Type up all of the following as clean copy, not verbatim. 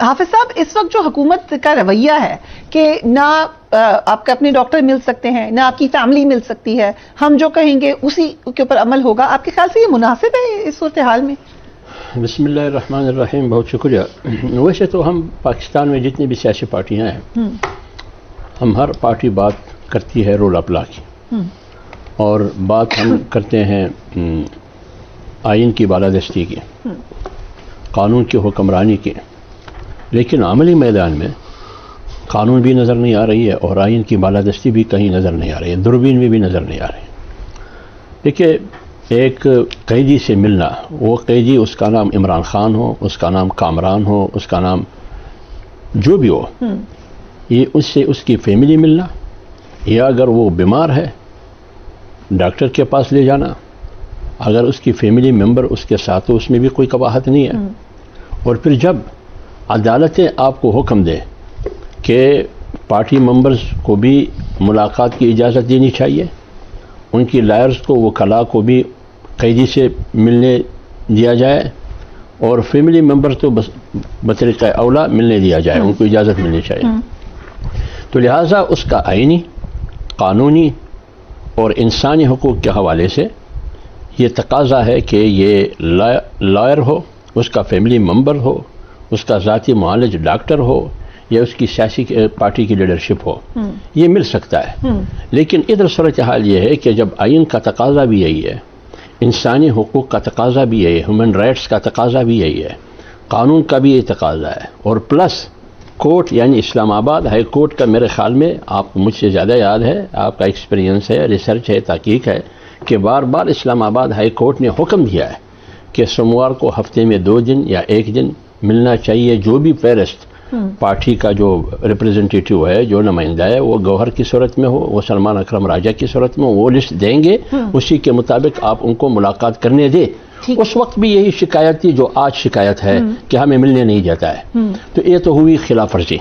حافظ صاحب، اس وقت جو حکومت کا رویہ ہے کہ نہ آپ کے اپنے ڈاکٹر مل سکتے ہیں، نہ آپ کی فیملی مل سکتی ہے، ہم جو کہیں گے اسی کے اوپر عمل ہوگا، آپ کے خیال سے یہ مناسب ہے اس صورتحال میں؟ بسم اللہ الرحمن الرحیم، بہت شکریہ۔ ویسے تو ہم پاکستان میں جتنی بھی سیاسی پارٹیاں ہیں، ہم ہر پارٹی بات کرتی ہے رول اپ لا کی، اور بات ہم کرتے ہیں آئین کی بالادستی کی، قانون کی حکمرانی کی، لیکن عملی میدان میں قانون بھی نظر نہیں آ رہی ہے اور آئین کی بالادستی بھی کہیں نظر نہیں آ رہی ہے، دوربین میں بھی نظر نہیں آ رہی ہے۔ دیکھیے، ایک قیدی سے ملنا، وہ قیدی اس کا نام عمران خان ہو، اس کا نام کامران ہو، اس کا نام جو بھی ہو، یہ اس سے اس کی فیملی ملنا، یا اگر وہ بیمار ہے ڈاکٹر کے پاس لے جانا، اگر اس کی فیملی ممبر اس کے ساتھ ہو، اس میں بھی کوئی قباحت نہیں ہے۔ اور پھر جب عدالتیں آپ کو حکم دے کہ پارٹی ممبرز کو بھی ملاقات کی اجازت دینی چاہیے، ان کی لائرز کو، وکلاء کو بھی قیدی سے ملنے دیا جائے، اور فیملی ممبر تو بطریقہ اولا ملنے دیا جائے، ان کو اجازت ملنی چاہیے۔ تو لہٰذا اس کا آئینی، قانونی اور انسانی حقوق کے حوالے سے یہ تقاضا ہے کہ یہ لائر ہو، اس کا فیملی ممبر ہو، اس کا ذاتی معالج ڈاکٹر ہو، یا اس کی سیاسی پارٹی کی لیڈرشپ ہو، یہ مل سکتا ہے۔ لیکن ادھر صورتحال یہ ہے کہ جب آئین کا تقاضا بھی یہی ہے، انسانی حقوق کا تقاضا بھی یہی ہے، ہیومن رائٹس کا تقاضا بھی یہی ہے، قانون کا بھی یہ تقاضا ہے، اور پلس کورٹ یعنی اسلام آباد ہائی کورٹ کا، میرے خیال میں آپ مجھ سے زیادہ یاد ہے، آپ کا ایکسپیرینس ہے، ریسرچ ہے، تحقیق ہے، کہ بار بار اسلام آباد ہائی کورٹ نے حکم دیا ہے کہ سوموار کو ہفتے میں 2 دن یا 1 دن ملنا چاہیے، جو بھی پیرسٹ پارٹی کا جو ریپریزنٹیٹیو ہے، جو نمائندہ ہے، وہ گوہر کی صورت میں ہو، وہ سلمان اکرم راجہ کی صورت میں ہو، وہ لسٹ دیں گے، اسی کے مطابق آپ ان کو ملاقات کرنے دیں۔ اس وقت بھی یہی شکایت تھی جو آج شکایت ہے کہ ہمیں ملنے نہیں جاتا ہے، تو یہ تو ہوئی خلاف ورزی۔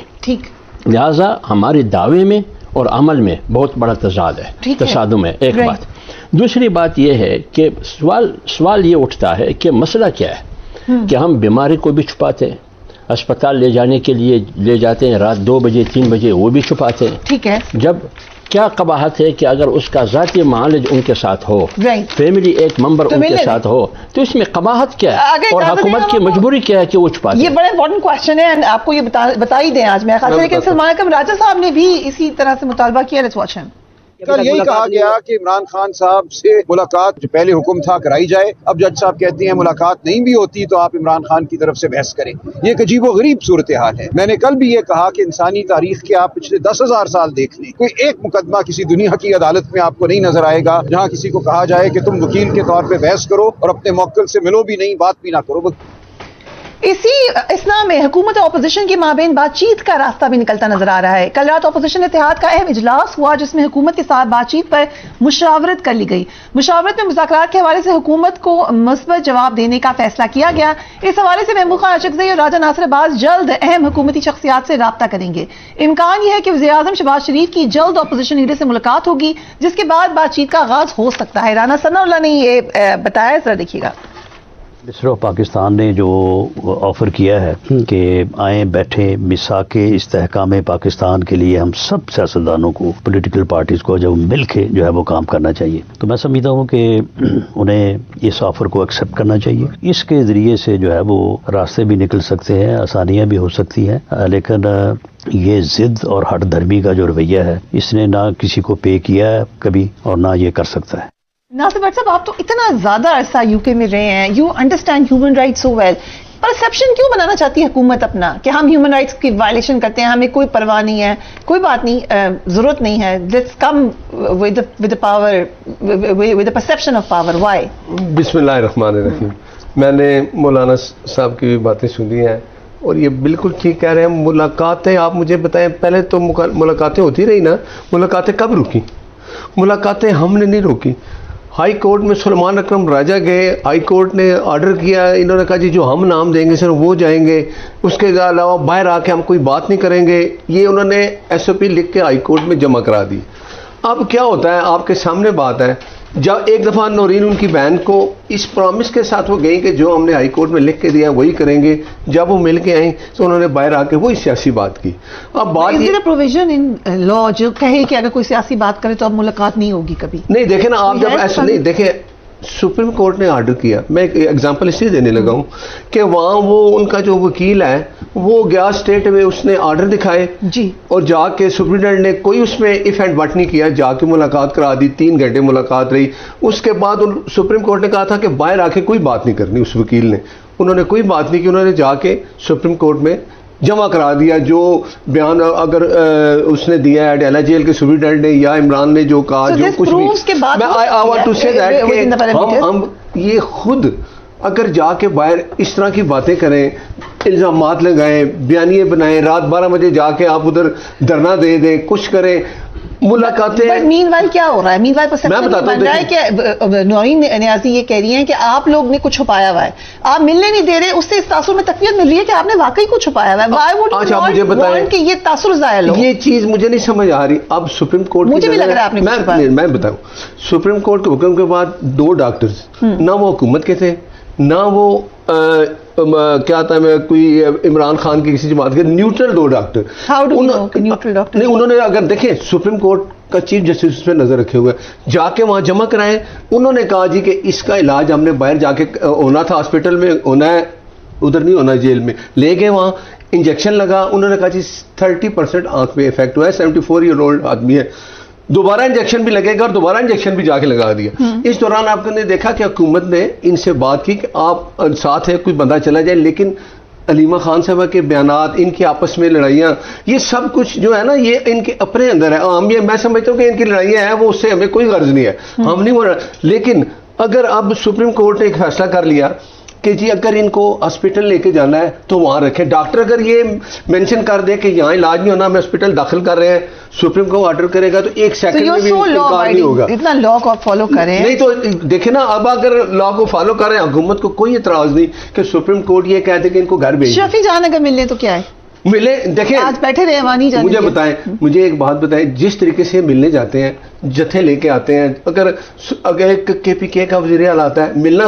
لہٰذا ہمارے دعوے میں اور عمل میں بہت بڑا تضاد ہے، تصادم ہے، ایک بات۔ دوسری بات یہ ہے کہ سوال یہ اٹھتا ہے کہ مسئلہ کیا ہے کہ ہم بیماری کو بھی چھپاتے ہیں، اسپتال لے جانے کے لیے لے جاتے ہیں رات 2 بجے 3 بجے، وہ بھی چھپاتے ہیں۔ ٹھیک ہے، جب کیا قباحت ہے کہ اگر اس کا ذاتی معالج ان کے ساتھ ہو، فیملی ایک ممبر ان کے ساتھ ہو، تو اس میں قباحت کیا ہے اور حکومت کی مجبوری کیا ہے کہ وہ چھپاتے ہیں؟ یہ بڑا امپورٹنٹ کوشچن ہے، آپ کو یہ بتا ہی دیں آج میں خاص، لیکن سلمان اکرم راجہ صاحب نے بھی اسی طرح سے مطالبہ کیا۔ لیٹس واچ ہم۔ کل یہی کہا گیا کہ عمران خان صاحب سے ملاقات جو پہلے حکم تھا کرائی جائے، اب جج صاحب کہتے ہیں ملاقات نہیں بھی ہوتی تو آپ عمران خان کی طرف سے بحث کریں۔ یہ ایک عجیب و غریب صورتحال ہے۔ میں نے کل بھی یہ کہا کہ انسانی تاریخ کے آپ پچھلے 10,000 سال دیکھ لیں، کوئی ایک مقدمہ کسی دنیا کی عدالت میں آپ کو نہیں نظر آئے گا جہاں کسی کو کہا جائے کہ تم وکیل کے طور پہ بحث کرو اور اپنے موکل سے ملو بھی نہیں، بات بھی نہ کرو۔ اسی اسنا میں حکومت اور اپوزیشن کے مابین بات چیت کا راستہ بھی نکلتا نظر آ رہا ہے۔ کل رات اپوزیشن اتحاد کا اہم اجلاس ہوا جس میں حکومت کے ساتھ بات چیت پر مشاورت کر لی گئی۔ مشاورت میں مذاکرات کے حوالے سے حکومت کو مثبت جواب دینے کا فیصلہ کیا گیا۔ اس حوالے سے محمود خان اشرفزئی اور راجہ ناصر عباس جلد اہم حکومتی شخصیات سے رابطہ کریں گے۔ امکان یہ ہے کہ وزیراعظم شہباز شریف کی جلد اپوزیشن لیڈر سے ملاقات ہوگی، جس کے بعد بات چیت کا آغاز ہو سکتا ہے۔ رانا ثناء اللہ نے یہ بتایا، ذرا دیکھیے گا۔ مصر پاکستان نے جو آفر کیا ہے کہ آئیں بیٹھیں میثاق استحکام پاکستان کے لیے ہم سب سیاستدانوں کو، پولیٹیکل پارٹیز کو جب مل کے جو ہے وہ کام کرنا چاہیے، تو میں سمجھتا ہوں کہ انہیں اس آفر کو ایکسیپٹ کرنا چاہیے۔ اس کے ذریعے سے جو ہے وہ راستے بھی نکل سکتے ہیں، آسانیاں بھی ہو سکتی ہیں، لیکن یہ ضد اور ہٹ دھرمی کا جو رویہ ہے اس نے نہ کسی کو پے کیا ہے کبھی اور نہ یہ کر سکتا ہے۔ ناصر بٹ صاحب، آپ تو اتنا زیادہ عرصہ یو کے میں رہے ہیں، you understand human rights so well, perception کیوں بنانا چاہتی ہے حکومت اپنا کہ ہم ہیومن رائٹس کی وائلیشن کرتے ہیں، ہمیں کوئی پرواہ نہیں ہے، کوئی بات نہیں، ضرورت نہیں ہے، let's come with power, with perception of power, why? بسم اللہ الرحمن الرحیم۔ میں نے مولانا صاحب کی باتیں سنی ہیں اور یہ بالکل ٹھیک کہہ رہے ہیں۔ ملاقاتیں آپ مجھے بتائیں، پہلے تو ملاقاتیں ہوتی رہی نا، ملاقاتیں کب روکی؟ ملاقاتیں ہم نے نہیں روکی۔ ہائی کورٹ میں سلمان اکرم راجہ گئے، ہائی کورٹ نے آرڈر کیا، انہوں نے کہا جی جو ہم نام دیں گے سر وہ جائیں گے، اس کے علاوہ باہر آ کے ہم کوئی بات نہیں کریں گے۔ یہ انہوں نے ایس او پی لکھ کے ہائی کورٹ میں جمع کرا دی۔ اب کیا ہوتا ہے، آپ کے سامنے بات ہے جب ایک دفعہ نورین ان کی بہن کو اس پرومس کے ساتھ وہ گئی کہ جو ہم نے ہائی کورٹ میں لکھ کے دیا وہی کریں گے، جب وہ مل کے آئیں تو انہوں نے باہر آ کے وہی سیاسی بات کی. اب بات یہ پروویژن ان لا جو کہے کہ اگر کوئی سیاسی بات کرے تو اب ملاقات نہیں ہوگی کبھی؟ نہیں دیکھیں نا، آپ جب ایسا نہیں دیکھیں، سپریم کورٹ نے آرڈر کیا، میں ایک ایگزامپل اس لیے دینے لگا ہوں کہ وہاں وہ ان کا جو وکیل ہے وہ گیا اسٹیٹ میں، اس نے آرڈر دکھائے جی، اور جا کے سپرنٹینڈنٹ نے کوئی اس میں ایف اینڈ بٹ نہیں کیا، جا کے ملاقات کرا دی، 3 گھنٹے ملاقات رہی. اس کے بعد سپریم کورٹ نے کہا تھا کہ باہر آ کے کوئی بات نہیں کرنی. اس وکیل نے، انہوں نے کوئی بات نہیں کی، انہوں نے جا کے سپریم کورٹ میں جمع کرا دیا جو بیان اگر اس نے دیا ہے ڈیلا جیل کے سپرنٹینڈنٹ نے یا عمران نے جو کہا، جو کچھ بھی. میں آئی وانٹ ٹو سے دیٹ کہ ہم یہ خود اگر جا کے باہر اس طرح کی باتیں کریں، الزامات لگائیں، بیانیے بنائیں، رات 12 بجے جا کے آپ ادھر دھرنا دے دیں، کچھ کریں، ملاقاتیں. مین وائل کیا ہو رہا ہے؟ مین وائل میں بتاتا ہوں کہ نورین نیازی یہ کہہ رہی ہیں کہ آپ لوگ نے کچھ چھپایا ہوا ہے، آپ ملنے نہیں دے رہے، اس سے اس تاثر میں تقویت مل رہی ہے کہ آپ نے واقعی کچھ چھپایا ہوا ہے. وائی وڈ اچھا مجھے بتائیں کہ یہ تاثر ظاہر ہو؟ یہ چیز مجھے نہیں سمجھ آ رہی. اب سپریم کورٹ مجھے بھی لگ رہا ہے آپ میں بتاؤں، سپریم کورٹ کے حکم کے بعد 2 ڈاکٹرز، نہ وہ حکومت کے تھے نہ وہ کیا تھا میں کوئی عمران خان کی کسی جماعت کے، نیوٹرل 2 ڈاکٹر. نہیں، انہوں نے اگر دیکھیں سپریم کورٹ کا چیف جسٹس پہ نظر رکھے ہوئے جا کے وہاں جمع کرائے. انہوں نے کہا جی کہ اس کا علاج ہم نے باہر جا کے ہونا تھا، ہاسپٹل میں ہونا ہے، ادھر نہیں ہونا جیل میں. لے گئے وہاں انجیکشن لگا، انہوں نے کہا جی 30% آنکھ پہ افیکٹ ہوا ہے، 74 ایئر اولڈ آدمی ہے، دوبارہ انجیکشن بھی لگے گا اور دوبارہ انجیکشن بھی جا کے لگا دیا. اس دوران آپ نے دیکھا کہ حکومت نے ان سے بات کی کہ آپ ساتھ ہے، کوئی بندہ چلا جائے، لیکن علیمہ خان صاحبہ کے بیانات، ان کی آپس میں لڑائیاں، یہ سب کچھ جو ہے نا یہ ان کے اپنے اندر ہے. یہ میں سمجھتا ہوں کہ ان کی لڑائیاں ہیں وہ، اس سے ہمیں کوئی غرض نہیں ہے، ہم نہیں بول رہے. لیکن اگر اب سپریم کورٹ نے ایک فیصلہ کر لیا کہ جی اگر ان کو ہاسپٹل لے کے جانا ہے تو وہاں رکھیں. ڈاکٹر اگر یہ مینشن کر دے کہ یہاں علاج نہیں ہونا، ہمیں ہاسپٹل داخل کر رہے ہیں، سپریم کورٹ آرڈر کرے گا تو 1 سیکنڈ میں بھی انکار نہیں ہوگا. اتنا لا کو فالو کریں. نہیں تو دیکھیں نا، اب اگر لا کو فالو کر رہے ہیں، حکومت کو کوئی اعتراض نہیں کہ سپریم کورٹ یہ کہتے کہ ان کو گھر بھیج. شفیع جان اگر ملنے تو کیا ہے؟ ملے. دیکھیں آج بیٹھے رہے وہاں نہیں جانے. مجھے بتائیں، مجھے ایک بات بتائیں، جس طریقے سے ملنے جاتے ہیں، جتھے لے کے آتے ہیں، اگر کے پی کے کا وزیر اعلیٰ آتا ہے ملنا تو